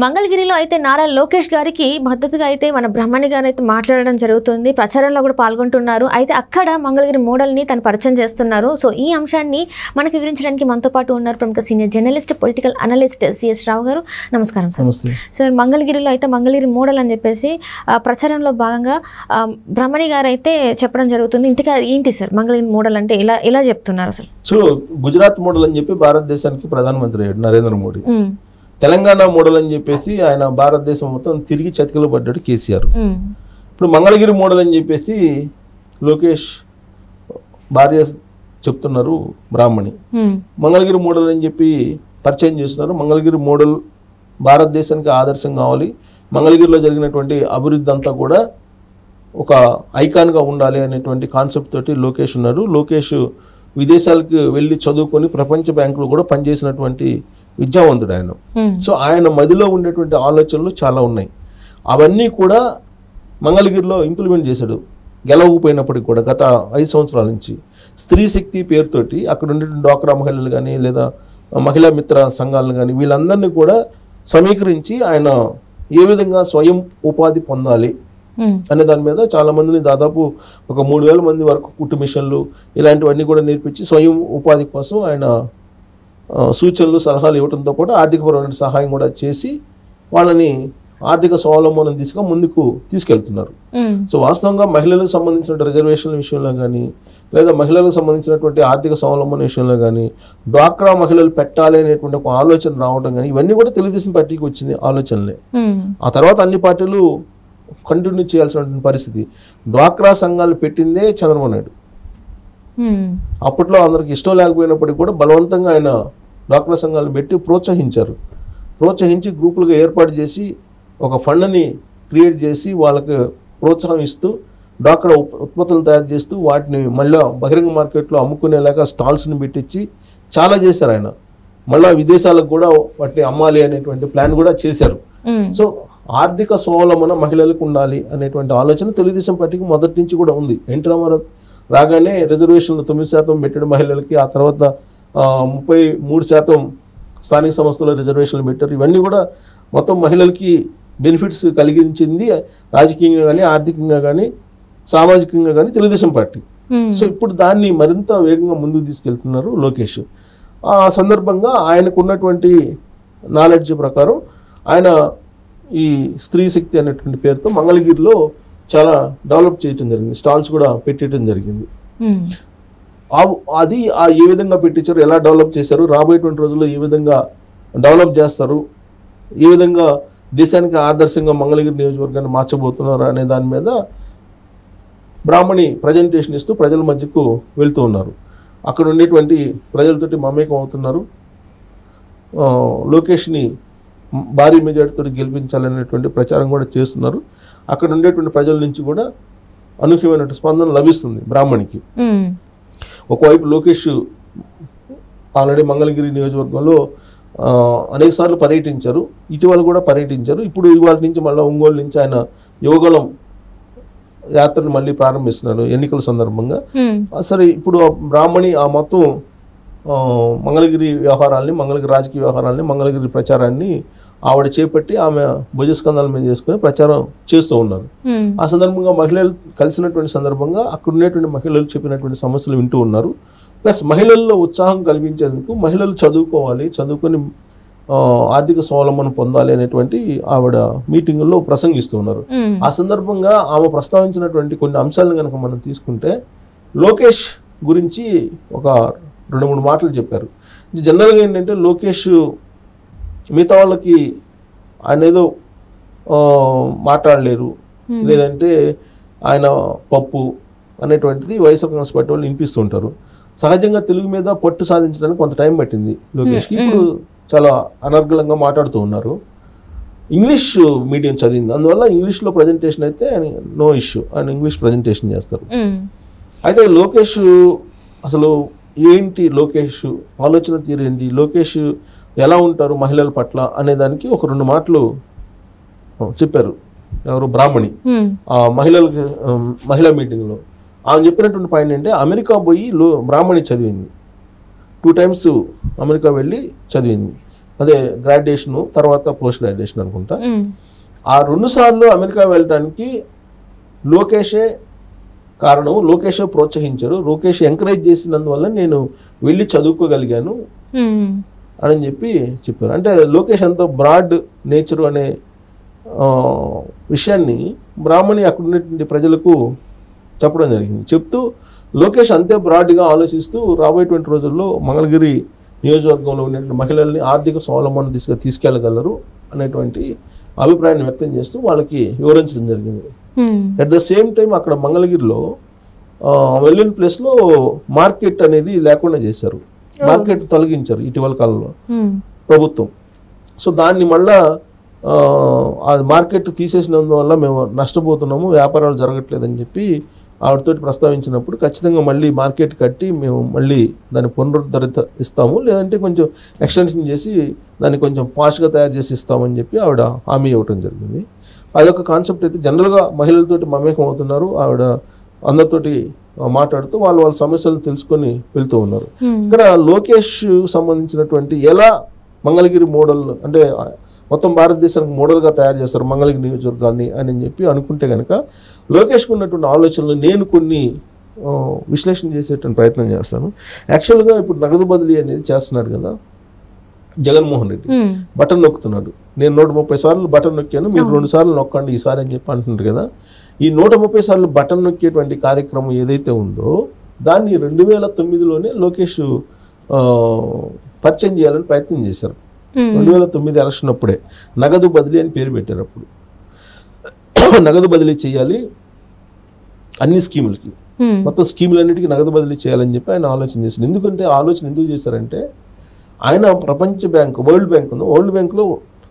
మంగళగిరిలో అయితే నారా లోకేష్ గారికి మద్దతుగా అయితే మన బ్రహ్మణి గారు అయితే మాట్లాడడం జరుగుతుంది. ప్రచారంలో కూడా పాల్గొంటున్నారు. అయితే అక్కడ మంగళగిరి మోడల్ని తను పరిచయం చేస్తున్నారు. సో ఈ అంశాన్ని మనకు వివరించడానికి మనతో పాటు ఉన్నారు ప్రముఖ senior journalist, political analyst C S Rao గారు. నమస్కారం సార్. సార్, మంగళగిరిలో అయితే మంగళగిరి మోడల్ అని చెప్పేసి ప్రచారంలో భాగంగా బ్రహ్మణి గారు అయితే చెప్పడం జరుగుతుంది. ఇంతగా ఏంటి సార్ మంగళగిరి మోడల్ అంటే ఎలా చెప్తున్నారు అసలు? సో గుజరాత్ మోడల్ అని చెప్పి భారతదేశానికి ప్రధానమంత్రి అయ్యాడు నరేంద్ర మోడీ. తెలంగాణ మోడల్ అని చెప్పేసి ఆయన భారతదేశం మొత్తం తిరిగి చతికిలో పడ్డాడు కేసీఆర్. ఇప్పుడు మంగళగిరి మోడల్ అని చెప్పేసి లోకేష్ భార్య చెప్తున్నారు బ్రాహ్మణి. మంగళగిరి మోడల్ అని చెప్పి పరిచయం చేస్తున్నారు. మంగళగిరి మోడల్ భారతదేశానికి ఆదర్శం కావాలి, మంగళగిరిలో జరిగినటువంటి అభివృద్ధి అంతా కూడా ఒక ఐకాన్గా ఉండాలి అనేటువంటి కాన్సెప్ట్ తోటి లోకేష్ ఉన్నారు. లోకేష్ విదేశాలకు వెళ్ళి చదువుకొని ప్రపంచ బ్యాంకులో కూడా పనిచేసినటువంటి విద్యావంతుడు ఆయన. సో ఆయన మదిలో ఉండేటువంటి ఆలోచనలు చాలా ఉన్నాయి. అవన్నీ కూడా మంగళగిరిలో ఇంప్లిమెంట్ చేశాడు గెలవకపోయినప్పటికీ కూడా. గత 5 సంవత్సరాల నుంచి స్త్రీ శక్తి పేరుతోటి అక్కడ ఉండేటువంటి డ్వాక్రా మహిళలు కానీ లేదా మహిళా మిత్ర సంఘాలను కానీ వీళ్ళందరినీ కూడా సమీకరించి ఆయన ఏ విధంగా స్వయం ఉపాధి పొందాలి అనే దాని మీద చాలా మందిని దాదాపు ఒక 3,000 మంది వరకు కుట్టు మిషన్లు ఇలాంటివన్నీ కూడా నేర్పించి స్వయం ఉపాధి కోసం ఆయన సూచనలు సలహాలు ఇవ్వడంతో పాటు ఆర్థికపరమైన సహాయం కూడా చేసి వాళ్ళని ఆర్థిక స్వావలంబనం దిశగా ముందుకు తీసుకెళ్తున్నారు. సో వాస్తవంగా మహిళలకు సంబంధించిన రిజర్వేషన్ల విషయంలో కానీ లేదా మహిళలకు సంబంధించినటువంటి ఆర్థిక స్వావలంబన విషయంలో కానీ డ్వాక్రా మహిళలు పెట్టాలి అనేటువంటి ఒక ఆలోచన రావడం కానీ ఇవన్నీ కూడా తెలుగుదేశం పార్టీకి వచ్చిన ఆలోచనలే. ఆ తర్వాత అన్ని పార్టీలు కంటిన్యూ చేయాల్సినటువంటి పరిస్థితి. డ్వాక్రా సంఘాలు పెట్టిందే చంద్రబాబు నాయుడు. అప్పట్లో అందరికి ఇష్టం లేకపోయినప్పటికీ కూడా బలవంతంగా ఆయన డ్వాక్రా సంఘాలను పెట్టి ప్రోత్సహించి గ్రూపులుగా ఏర్పాటు చేసి ఒక ఫండ్ని క్రియేట్ చేసి వాళ్ళకి ప్రోత్సాహం ఇస్తూ డ్వాక్రా ఉత్పత్తులు తయారు చేస్తూ వాటిని మళ్ళీ బహిరంగ మార్కెట్లో అమ్ముకునేలాగా స్టాల్స్ని పెట్టించి చాలా చేశారు ఆయన. మళ్ళీ విదేశాలకు కూడా వాటిని అమ్మాలి అనేటువంటి ప్లాన్ కూడా చేశారు. సో ఆర్థిక స్వావలంబన మహిళలకు ఉండాలి అనేటువంటి ఆలోచన తెలుగుదేశం పార్టీకి మొదటి నుంచి కూడా ఉంది. ఎన్టీ రామారావు రాగానే రిజర్వేషన్లు 9% పెట్టాడు మహిళలకి. ఆ తర్వాత 33% స్థానిక సంస్థల రిజర్వేషన్లు పెట్టారు. ఇవన్నీ కూడా మొత్తం మహిళలకి బెనిఫిట్స్ కలిగించింది రాజకీయంగా కానీ ఆర్థికంగా కానీ సామాజికంగా కానీ తెలుగుదేశం పార్టీ. సో ఇప్పుడు దాన్ని మరింత వేగంగా ముందుకు తీసుకెళ్తున్నారు లోకేష్. ఆ సందర్భంగా ఆయనకు ఉన్నటువంటి నాలెడ్జ్ ప్రకారం ఆయన ఈ స్త్రీ శక్తి అనేటువంటి పేరుతో మంగళగిరిలో చాలా డెవలప్ చేయటం జరిగింది. స్టాల్స్ కూడా పెట్టడం జరిగింది. అది ఏ విధంగా పెట్టించారు, ఎలా డెవలప్ చేశారు, రాబోయేటువంటి రోజుల్లో ఏ విధంగా డెవలప్ చేస్తారు, ఏ విధంగా దేశానికి ఆదర్శంగా మంగళగిరి నియోజకవర్గాన్ని మార్చబోతున్నారు అనే దాని మీద బ్రాహ్మణి ప్రజెంటేషన్ ఇస్తూ ప్రజల మధ్యకు వెళ్తూ ఉన్నారు. అక్కడ ఉండేటువంటి ప్రజలతోటి మమేకం అవుతున్నారు. లోకేష్ని భారీ మెజార్టీతో గెలిపించాలనేటువంటి ప్రచారం కూడా చేస్తున్నారు. అక్కడ ఉండేటువంటి ప్రజల నుంచి కూడా అనూహ్యమైన స్పందన లభిస్తుంది బ్రాహ్మణికి. ఒకవైపు లోకేష్ ఆల్రెడీ మంగళగిరి నియోజకవర్గంలో అనేక సార్లు పర్యటించారు, ఇటీవల కూడా పర్యటించారు. ఇప్పుడు ఇవాళ నుంచి మళ్ళీ ఒంగోలు నుంచి ఆయన యువగలం యాత్రను మళ్ళీ ప్రారంభిస్తున్నారు ఎన్నికల సందర్భంగా. సరే, ఇప్పుడు బ్రాహ్మణి ఆ మొత్తం మంగళగిరి వ్యవహారాలని, మంగళగిరి రాజకీయ వ్యవహారాలని, మంగళగిరి ప్రచారాన్ని ఆవిడ చేపట్టి ఆమె భుజస్కంధాల మీద చేసుకుని ప్రచారం చేస్తూ ఉన్నారు. ఆ సందర్భంగా మహిళలు కలిసినటువంటి సందర్భంగా అక్కడ ఉండేటువంటి మహిళలు చెప్పినటువంటి సమస్యలు వింటూ ఉన్నారు. ప్లస్ మహిళల్లో ఉత్సాహం కల్పించేందుకు మహిళలు చదువుకొని ఆర్థిక స్వావలంబన పొందాలి అనేటువంటి ఆవిడ మీటింగుల్లో ప్రసంగిస్తూ ఉన్నారు. ఆ సందర్భంగా ఆమె ప్రస్తావించినటువంటి కొన్ని అంశాలను కనుక మనం తీసుకుంటే లోకేష్ గురించి ఒక 2-3 మాటలు చెప్పారు. జనరల్గా ఏంటంటే లోకేష్ మిగతా వాళ్ళకి ఆయన ఏదో మాట్లాడలేరు, లేదంటే ఆయన పప్పు అనేటువంటిది వైఎస్ఆర్ కాంగ్రెస్ పార్టీ వాళ్ళు వినిపిస్తూ ఉంటారు. సహజంగా తెలుగు మీద పట్టు సాధించడానికి కొంత టైం పట్టింది లోకేష్కి. ఇప్పుడు చాలా అనర్గళంగా మాట్లాడుతూ ఉన్నారు. ఇంగ్లీష్ మీడియం చదివింది, అందువల్ల ఇంగ్లీష్లో ప్రజెంటేషన్ అయితే నో ఇష్యూ, ఆయన ఇంగ్లీష్ ప్రజెంటేషన్ చేస్తారు. అయితే లోకేష్ అసలు ఏంటి, లోకేష్ ఆలోచన తీరు ఏంటి, లోకేష్ ఎలా ఉంటారు మహిళల పట్ల అనేదానికి ఒక 2 మాటలు చెప్పారు ఎవరు బ్రాహ్మణి ఆ మహిళా మీటింగ్లో. ఆమె చెప్పినటువంటి పాయింట్ ఏంటంటే అమెరికా పోయి బ్రాహ్మణి చదివింది, 2 times అమెరికా వెళ్ళి చదివింది. అదే గ్రాడ్యుయేషన్ తర్వాత పోస్ట్ గ్రాడ్యుయేషన్ అనుకుంటా. ఆ 2 సార్లు అమెరికా వెళ్ళడానికి లోకేషే కారణం, లోకేషే ప్రోత్సహించారు, లోకేష్ ఎంకరేజ్ చేసినందువల్ల నేను వెళ్ళి చదువుకోగలిగాను అని చెప్పారు. అంటే లోకేష్ అంత బ్రాడ్ నేచర్ అనే విషయాన్ని బ్రాహ్మణి అక్కడ ఉన్నటువంటి ప్రజలకు చెప్పడం జరిగింది. చెప్తూ లోకేష్ అంతే బ్రాడ్గా ఆలోచిస్తూ రాబోయేటువంటి రోజుల్లో మంగళగిరి నియోజకవర్గంలో ఉన్నటువంటి మహిళల్ని ఆర్థిక స్వావలంబన దిశగా తీసుకెళ్లగలరు అనేటువంటి అభిప్రాయాన్ని వ్యక్తం చేస్తూ వాళ్ళకి వివరించడం జరిగింది. అట్ ద సేమ్ టైం అక్కడ మంగళగిరిలో వెళ్ళిన ప్లేస్లో మార్కెట్ అనేది లేకుండా చేశారు, మార్కెట్ తొలగించారు ఇటీవల కాలంలో ప్రభుత్వం. సో దాన్ని మళ్ళా ఆ మార్కెట్ తీసేసినందువల్ల మేము నష్టపోతున్నాము, వ్యాపారాలు జరగట్లేదని చెప్పి ఆవిడతో ప్రస్తావించినప్పుడు ఖచ్చితంగా మళ్ళీ మార్కెట్ కట్టి మేము మళ్ళీ దాన్ని పునరుద్ధరిత ఇస్తాము, లేదంటే కొంచెం ఎక్స్టెన్షన్ చేసి దాన్ని కొంచెం పాష్గా తయారు చేసి ఇస్తామని చెప్పి ఆవిడ హామీ ఇవ్వటం జరిగింది. అదొక కాన్సెప్ట్ అయితే జనరల్గా మహిళలతోటి మమేకం అవుతున్నారు, ఆవిడ అందరితోటి మాట్లాడుతూ వాళ్ళ సమస్యలు తెలుసుకొని వెళ్తూ ఉన్నారు. ఇక్కడ లోకేష్ సంబంధించినటువంటి ఎలా మంగళగిరి మోడల్ అంటే మొత్తం భారతదేశానికి మోడల్గా తయారు చేస్తారు మంగళగిరి నియోజకవర్గాన్ని అని చెప్పి అనుకుంటే కనుక లోకేష్కి ఉన్నటువంటి ఆలోచనలు నేను కొన్ని విశ్లేషణ చేసేటువంటి ప్రయత్నం చేస్తాను. యాక్చువల్గా ఇప్పుడు నగదు బదిలీ అనేది చేస్తున్నాడు కదా జగన్మోహన్ రెడ్డి, బటన్ నొక్కుతున్నాడు. నేను 130 సార్లు బటన్ నొక్కాను, మీరు 2 సార్లు నొక్కండి ఈసారి అని చెప్పి అంటున్నారు కదా. ఈ 130 సార్లు బటన్ నొక్కేటువంటి కార్యక్రమం ఏదైతే ఉందో దాన్ని 2009లోనే లోకేష్ పరిచయం చేయాలని ప్రయత్నం చేశారు. 2009 ఎలక్షన్ అప్పుడే నగదు బదిలీ అని పేరు పెట్టారు. అప్పుడు నగదు బదిలీ చేయాలి అన్ని స్కీములకి, మొత్తం స్కీములన్నిటికీ నగదు బదిలీ చేయాలని చెప్పి ఆయన ఆలోచన చేశారు. ఎందుకంటే ఆలోచన ఎందుకు చేశారంటే ఆయన ప్రపంచ బ్యాంక్ వరల్డ్ బ్యాంక్ ఉంది, వరల్డ్ బ్యాంక్లో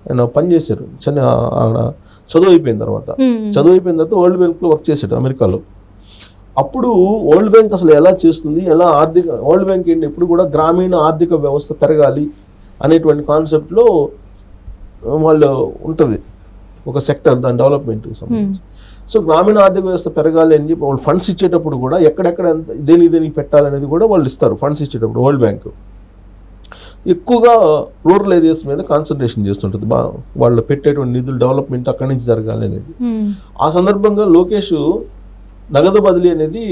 ఆయన పనిచేశారు. చదువు అయిపోయిన తర్వాత వరల్డ్ బ్యాంక్లో వర్క్ చేశాడు అమెరికాలో. అప్పుడు వరల్డ్ బ్యాంక్ అసలు ఎలా చేస్తుంది, ఎలా వరల్డ్ బ్యాంక్ ఏంటి ఎప్పుడు కూడా గ్రామీణ ఆర్థిక వ్యవస్థ పెరగాలి అనేటువంటి కాన్సెప్ట్లో వాళ్ళు ఉంటుంది ఒక సెక్టర్, దాని డెవలప్మెంట్కి సంబంధించి. సో గ్రామీణ ఆర్థిక వ్యవస్థ పెరగాలి అని చెప్పి వాళ్ళు ఫండ్స్ ఇచ్చేటప్పుడు కూడా ఎక్కడెక్కడ దేనికి పెట్టాలనేది కూడా వాళ్ళు ఇస్తారు. ఫండ్స్ ఇచ్చేటప్పుడు వరల్డ్ బ్యాంక్ ఎక్కువగా రూరల్ ఏరియాస్ మీద కాన్సన్ట్రేషన్ చేస్తుంటుంది, వాళ్ళు పెట్టేటువంటి నిధులు డెవలప్మెంట్ అక్కడి నుంచి జరగాలి అనేది. ఆ సందర్భంగా లోకేష్ నగదు బదిలీ అనేది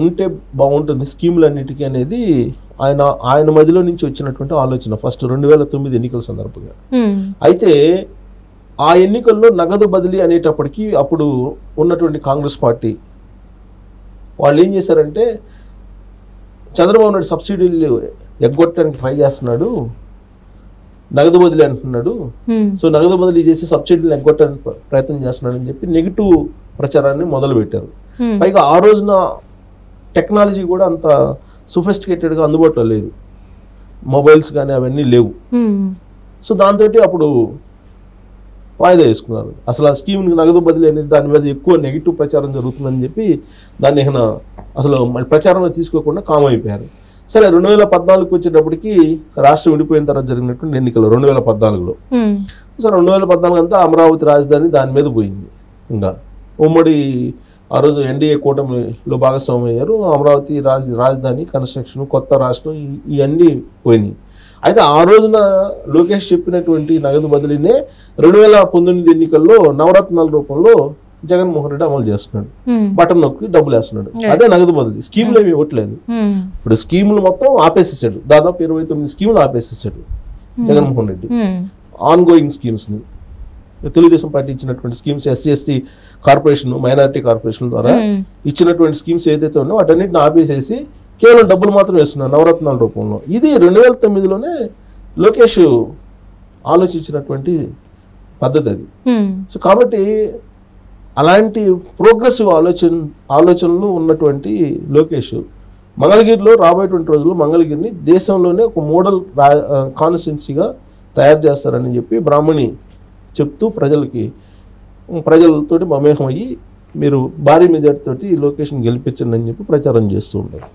ఉంటే బాగుంటుంది స్కీములన్నిటికీ అనేది ఆయన మధ్యలో నుంచి వచ్చినటువంటి ఆలోచన ఫస్ట్ 2009 ఎన్నికల సందర్భంగా. అయితే ఆ ఎన్నికల్లో నగదు బదిలీ అనేటప్పటికీ అప్పుడు ఉన్నటువంటి కాంగ్రెస్ పార్టీ వాళ్ళు ఏం చేశారంటే చంద్రబాబు నాయుడు సబ్సిడీలు ఎగ్గొట్టడానికి ట్రై చేస్తున్నాడు, నగదు బదిలీ అంటున్నాడు, సో నగదు బదిలీ చేసి సబ్సిడీలు ఎగ్గొట్టడానికి ప్రయత్నం చేస్తున్నాడు అని చెప్పి నెగిటివ్ ప్రచారాన్ని మొదలుపెట్టారు. పైగా ఆ రోజున టెక్నాలజీ కూడా అంత సొఫిస్టికేటెడ్గా అందుబాటులో లేదు, మొబైల్స్ కానీ అవన్నీ లేవు. సో దాంతో అప్పుడు వాయిదా వేసుకున్నారు. అసలు ఆ స్కీమ్ నగదు బదిలీ అనేది దాని మీద ఎక్కువ నెగిటివ్ ప్రచారం జరుగుతుందని చెప్పి దాన్ని అసలు ప్రచారంలో తీసుకోకుండా కామ్ అయిపోయారు. సరే 2014 వచ్చేటప్పటికి రాష్ట్రం విడిపోయిన తర్వాత జరిగినటువంటి ఎన్నికలు 2014లో. సరే 2014 అంతా అమరావతి రాజధాని దాని మీద పోయింది. ఇంకా ఉమ్మడి ఆ రోజు ఎన్డీఏ కూటమిలో భాగస్వామి అయ్యారు. అమరావతి రాజధాని కన్స్ట్రక్షన్, కొత్త రాష్ట్రం ఇవన్నీ పోయినాయి. అయితే ఆ రోజున లోకేష్ చెప్పినటువంటి నగదు బదిలీనే 2019 ఎన్నికల్లో నవరత్నాల రూపంలో జగన్మోహన్ రెడ్డి అమలు చేస్తున్నాడు, బటన్ నొక్కి డబ్బులు వేస్తున్నాడు. అదే నగదు బదిలీ. స్కీములు ఏమి ఇవ్వట్లేదు. ఇప్పుడు స్కీములు మొత్తం ఆపేసేసాడు, దాదాపు 29 స్కీములు ఆపేసేసాడు Jaganmohan Reddy. On going schemes ని తెలుగుదేశం పార్టీ ఇచ్చినటువంటి schemes, SC ST corporation, minority corporation ద్వారా ఇచ్చినటువంటి స్కీమ్స్ ఏదైతే ఉన్నాయో వాటన్నిటిని ఆపేసేసి కేవలం డబ్బులు మాత్రం వేస్తున్నారు నవరత్నాల రూపంలో. ఇది 2009లోనే లోకేష్ ఆలోచించినటువంటి పద్ధతి అది. సో కాబట్టి అలాంటి ప్రోగ్రెసివ్ ఆలోచనలు ఉన్నటువంటి లోకేష్ మంగళగిరిలో రాబోయేటువంటి రోజుల్లో మంగళగిరిని దేశంలోనే ఒక మోడల్ కాన్స్టిట్యున్సీగా తయారు చేస్తారని చెప్పి బ్రాహ్మణి చెప్తూ ప్రజలతోటి మమేకం అయ్యి మీరు భారీ మెజార్టీ తోటి లొకేషన్ గెలిపించండి అని చెప్పి ప్రచారం చేస్తూ ఉంటారు.